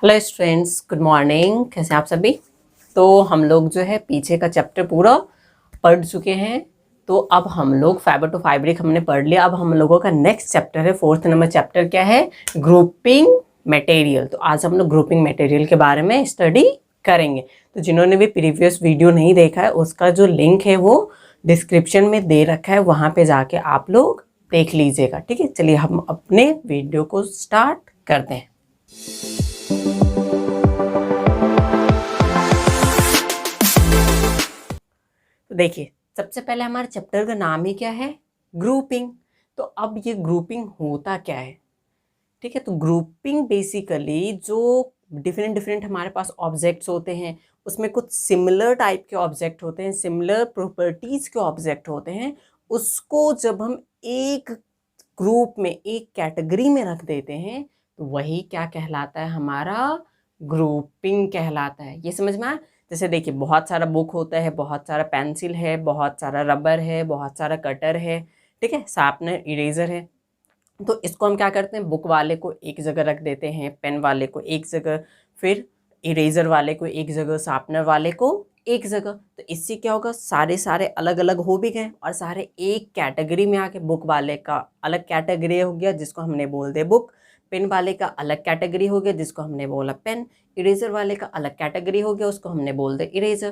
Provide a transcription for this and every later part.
Hello students, good morning. कैसे आप सभी? तो हम लोग जो है पीछे का चैप्टर पूरा पढ़ चुके हैं। तो अब हम लोग फाइबर टू फैब्रिक हमने पढ़ लिया। अब हम लोगों का नेक्स्ट चैप्टर है, 4th नंबर चैप्टर क्या है? Grouping material. तो आज हम लोग ग्रुपिंग मटेरियल के बारे में स्टडी करेंगे। तो जिन्होंने भी प्रीवियस वीडियो नहीं देखा है उसका जो लिंक है वो डिस्क्रिप्शन में दे रखा है, वहाँ पे जाके आप लोग देख लीजिएगा। ठीक है, चलिए हम अपने वीडियो को स्टार्ट करते हैं। तो देखिए, सबसे पहले हमारे चैप्टर का नाम ही क्या है? ग्रुपिंग। तो अब ये ग्रुपिंग होता क्या है? ठीक है, तो ग्रुपिंग बेसिकली जो डिफरेंट डिफरेंट हमारे पास ऑब्जेक्ट्स होते हैं, उसमें कुछ सिमिलर टाइप के ऑब्जेक्ट होते हैं, सिमिलर प्रॉपर्टीज के ऑब्जेक्ट होते हैं, उसको जब हम एक ग्रुप में, एक कैटेगरी में रख देते हैं तो वही क्या कहलाता है? हमारा ग्रुपिंग कहलाता है। ये समझ में आया? जैसे देखिए, बहुत सारा बुक होता है, बहुत सारा पेंसिल है, बहुत सारा रबर है, बहुत सारा कटर है, ठीक है, शार्पनर, इरेजर है। तो इसको हम क्या करते हैं? बुक वाले को एक जगह रख देते हैं, पेन वाले को एक जगह, फिर इरेजर वाले को एक जगह, शार्पनर वाले को एक जगह। तो इससे क्या होगा? सारे सारे अलग अलग हो भी गए और सारे एक कैटेगरी में आके, बुक वाले का अलग कैटेगरी हो गया जिसको हमने बोल दे बुक, पेन वाले का अलग कैटेगरी हो गया जिसको हमने बोला पेन, इरेजर वाले का अलग कैटेगरी हो गया उसको हमने बोल दे इरेजर,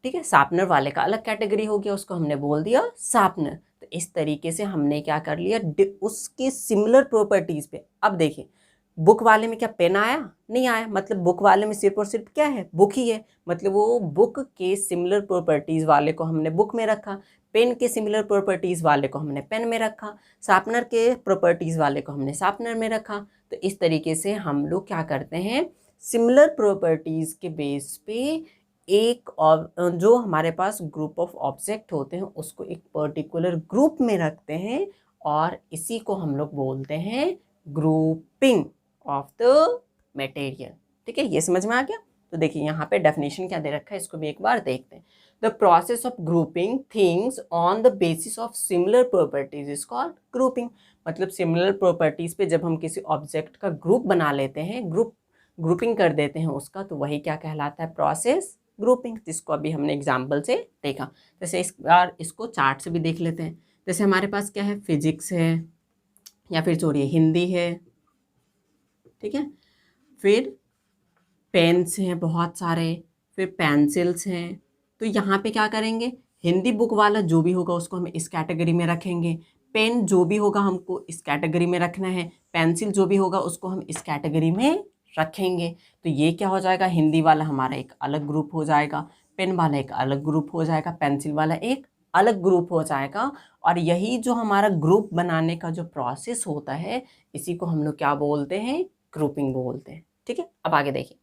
ठीक है, शार्पनर वाले का अलग कैटेगरी हो गया उसको हमने बोल दिया शार्पनर। तो इस तरीके से हमने क्या कर लिया? उसके सिमिलर प्रॉपर्टीज पे। अब देखिए, बुक वाले में क्या पेन आया? नहीं आया। मतलब बुक वाले में सिर्फ और सिर्फ क्या है? बुक ही है। मतलब वो बुक के सिमिलर प्रॉपर्टीज वाले को हमने बुक में रखा, पेन के सिमिलर प्रॉपर्टीज वाले को हमने पेन में रखा, शार्पनर के प्रॉपर्टीज वाले को हमने शार्पनर में रखा। तो इस तरीके से हम लोग क्या करते हैं? सिमिलर प्रॉपर्टीज के बेस पे एक और जो हमारे पास ग्रुप ऑफ ऑब्जेक्ट होते हैं उसको एक पर्टिकुलर ग्रुप में रखते हैं और इसी को हम लोग बोलते हैं ग्रुपिंग ऑफ द मटेरियल। ठीक है, ये समझ में आ गया? तो देखिए, यहाँ पे डेफिनेशन क्या दे रखा है, इसको भी एक बार देखते हैं। The process of grouping things on the basis of similar properties is called grouping. मतलब सिमिलर प्रॉपर्टीज पे जब हम किसी ऑब्जेक्ट का ग्रुप बना लेते हैं, ग्रुपिंग कर देते हैं उसका, तो वही क्या कहलाता है? प्रोसेस ग्रुपिंग, जिसको अभी हमने एग्जाम्पल से देखा। जैसे इस बार इसको चार्ट से भी देख लेते हैं। जैसे हमारे पास क्या है? फिजिक्स है, या फिर छोड़िए हिंदी है, ठीक है, फिर पेन्स हैं बहुत सारे, फिर पेंसिल्स हैं। तो यहाँ पे क्या करेंगे? हिंदी बुक वाला जो भी होगा उसको हम इस कैटेगरी में रखेंगे, पेन जो भी होगा हमको इस कैटेगरी में रखना है, पेंसिल जो भी होगा उसको हम इस कैटेगरी में रखेंगे। तो ये क्या हो जाएगा? हिंदी वाला हमारा एक अलग ग्रुप हो जाएगा, पेन वाला एक अलग ग्रुप हो जाएगा, पेंसिल वाला एक अलग ग्रुप हो जाएगा। और यही जो हमारा ग्रुप बनाने का जो प्रोसेस होता है, इसी को हम लोग क्या बोलते हैं? ग्रुपिंग बोलते हैं। ठीक है, अब आगे देखिए,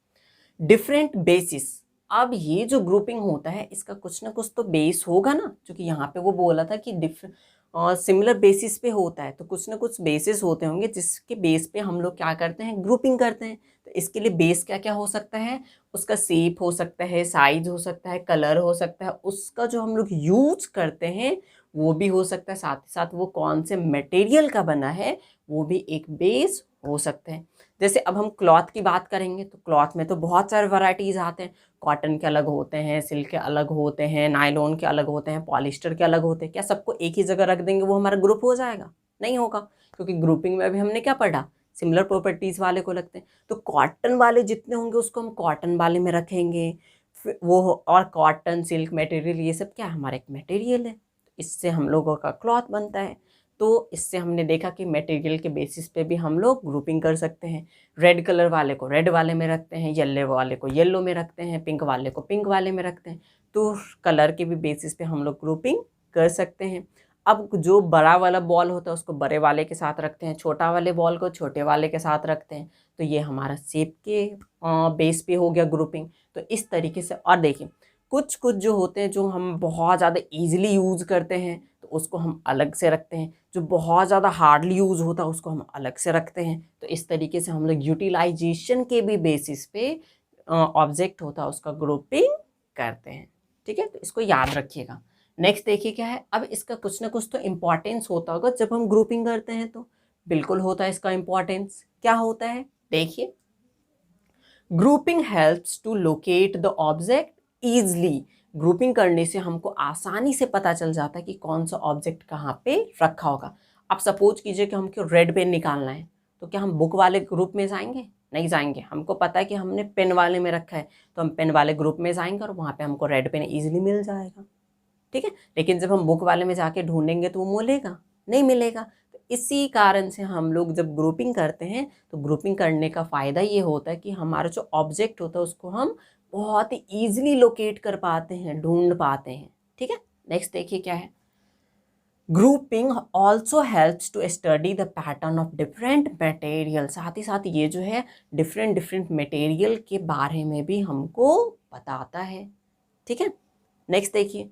डिफरेंट बेसिस। अब ये जो ग्रुपिंग होता है इसका कुछ ना कुछ तो बेस होगा ना, क्योंकि यहाँ पे वो बोला था कि डिफरेंट सिमिलर बेसिस पे होता है, तो कुछ ना कुछ बेसिस होते होंगे जिसके बेस पे हम लोग क्या करते हैं? ग्रुपिंग करते हैं। तो इसके लिए बेस क्या क्या हो सकता है? उसका शेप हो सकता है, साइज हो सकता है, कलर हो सकता है, उसका जो हम लोग यूज करते हैं वो भी हो सकता है, साथ ही साथ वो कौन से मटेरियल का बना है वो भी एक बेस हो सकते हैं। जैसे अब हम क्लॉथ की बात करेंगे तो क्लॉथ में तो बहुत सारे वैरायटीज़ आते हैं। कॉटन के अलग होते हैं, सिल्क के अलग होते हैं, नायलॉन के अलग होते हैं, पॉलिस्टर के अलग होते हैं। क्या सबको एक ही जगह रख देंगे वो हमारा ग्रुप हो जाएगा? नहीं होगा, क्योंकि ग्रुपिंग में अभी हमने क्या पढ़ा? सिमिलर प्रॉपर्टीज़ वाले को लगते हैं। तो कॉटन वाले जितने होंगे उसको हम कॉटन वाले में रखेंगे। फिर वो और कॉटन, सिल्क मटेरियल, ये सब क्या हमारा एक मटेरियल है, इससे हम लोगों का क्लॉथ बनता है। तो इससे हमने देखा कि मटेरियल के बेसिस पे भी हम लोग ग्रुपिंग कर सकते हैं। रेड कलर वाले को रेड वाले में रखते हैं, येलो वाले को येलो में रखते हैं, पिंक वाले को पिंक वाले में रखते हैं। तो कलर के भी बेसिस पे हम लोग ग्रुपिंग कर सकते हैं। अब जो बड़ा वाला बॉल होता है उसको बड़े वाले के साथ रखते हैं, छोटा वाले बॉल को छोटे वाले के साथ रखते हैं। तो ये हमारा शेप के बेस पे हो गया ग्रुपिंग। तो इस तरीके से। और देखिए, कुछ कुछ जो होते हैं जो हम बहुत ज़्यादा ईजिली यूज़ करते हैं तो उसको हम अलग से रखते हैं, जो बहुत ज़्यादा हार्डली यूज़ होता है उसको हम अलग से रखते हैं। तो इस तरीके से हम लोग यूटिलाइजेशन के भी बेसिस पे ऑब्जेक्ट होता है उसका ग्रुपिंग करते हैं। ठीक है, तो इसको याद रखिएगा। नेक्स्ट देखिए क्या है, अब इसका कुछ ना कुछ तो इम्पॉर्टेंस होता होगा जब हम ग्रुपिंग करते हैं। तो बिल्कुल होता है इसका इम्पॉर्टेंस। क्या होता है? देखिए, grouping helps to locate the object easily. Grouping करने से हमको आसानी से पता चल जाता है कि कौन सा ऑब्जेक्ट कहाँ पे रखा होगा। अब सपोज कीजिए कि हमको रेड पेन निकालना है, तो क्या हम बुक वाले ग्रुप में जाएंगे? नहीं जाएंगे। हमको पता है कि हमने पेन वाले में रखा है, तो हम पेन वाले ग्रुप में जाएंगे और वहाँ पे हमको रेड पेन ईजिली मिल जाएगा, ठीक है। लेकिन जब हम बुक वाले में जाके ढूंढेंगे तो वो मिलेगा नहीं मिलेगा। तो इसी कारण से हम लोग जब ग्रुपिंग करते हैं तो ग्रुपिंग करने का फ़ायदा ये होता है कि हमारा जो ऑब्जेक्ट होता है उसको हम बहुत ही ईजिली लोकेट कर पाते हैं, ढूंढ पाते हैं, ठीक है। नेक्स्ट देखिए क्या है। Grouping also helps to study the pattern of different material. साथ ही साथ ये जो है डिफरेंट मटेरियल के बारे में भी हमको बताता है, ठीक है। नेक्स्ट देखिए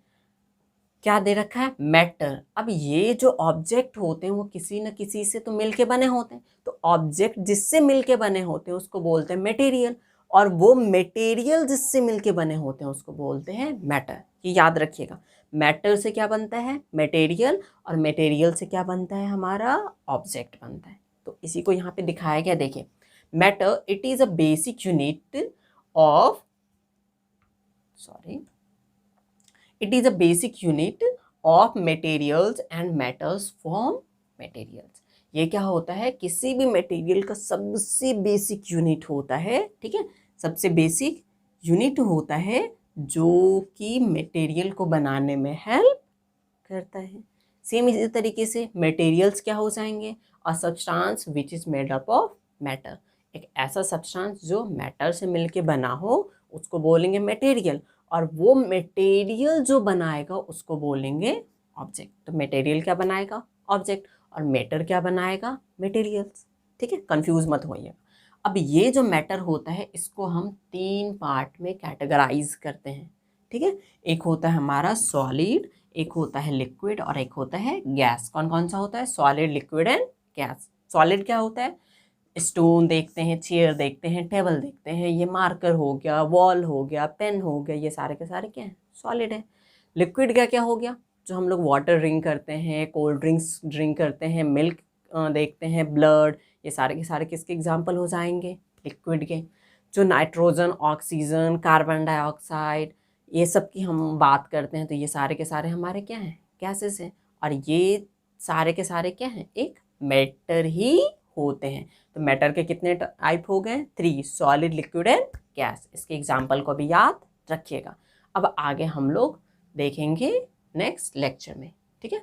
क्या दे रखा है, मैटर। अब ये जो ऑब्जेक्ट होते हैं वो किसी न किसी से तो मिलके बने होते हैं, तो ऑब्जेक्ट जिससे मिलके बने होते हैं उसको बोलते हैं मटेरियल, और वो मटेरियल जिससे मिलके बने होते हैं उसको बोलते हैं मैटर। ये याद रखिएगा, मैटर से क्या बनता है, मटेरियल, और मटेरियल से क्या बनता है, हमारा ऑब्जेक्ट बनता है। तो इसी को यहाँ पे दिखाया गया, देखिए। Matter it is a basic unit of it is a basic unit of materials and matters from materials। ये क्या होता है, किसी भी मटेरियल का सबसे बेसिक यूनिट होता है, ठीक है। सबसे बेसिक यूनिट होता है जो कि मटेरियल को बनाने में हेल्प करता है। सेम इसी तरीके से मटेरियल्स क्या हो जाएंगे, a substance which is made up of matter. एक ऐसा सब्सटेंस जो मैटर से मिलके बना हो उसको बोलेंगे मटेरियल, और वो मटेरियल जो बनाएगा उसको बोलेंगे ऑब्जेक्ट। तो मटेरियल क्या बनाएगा, ऑब्जेक्ट, और मैटर क्या बनाएगा, मटेरियल्स, ठीक है। कंफ्यूज मत होइए। अब ये जो मैटर होता है इसको हम 3 पार्ट में कैटेगराइज करते हैं, ठीक है। एक होता है हमारा सॉलिड, एक होता है लिक्विड, और एक होता है गैस। कौन कौन सा होता है, solid, liquid and gas. Solid क्या होता है, स्टोन देखते हैं, चेयर देखते हैं, टेबल देखते हैं, ये मार्कर हो गया, वॉल हो गया, पेन हो गया, ये सारे के सारे क्या हैं, सॉलिड है। लिक्विड क्या क्या हो गया, जो हम लोग वाटर ड्रिंक करते हैं, कोल्ड ड्रिंक्स ड्रिंक करते हैं, मिल्क देखते हैं, ब्लड, ये सारे के सारे किसके एग्जाम्पल हो जाएंगे, लिक्विड के। जो नाइट्रोजन, ऑक्सीजन, कार्बन डाइऑक्साइड, ये सब की हम बात करते हैं तो ये सारे के सारे हमारे क्या हैं, गैसेस हैं। और ये सारे के सारे क्या हैं, एक मैटर ही होते हैं। तो मैटर के कितने टाइप हो गए, 3, सॉलिड, लिक्विड एंड गैस। इसके एग्जाम्पल को भी याद रखिएगा। अब आगे हम लोग देखेंगे नेक्स्ट लेक्चर में, ठीक है।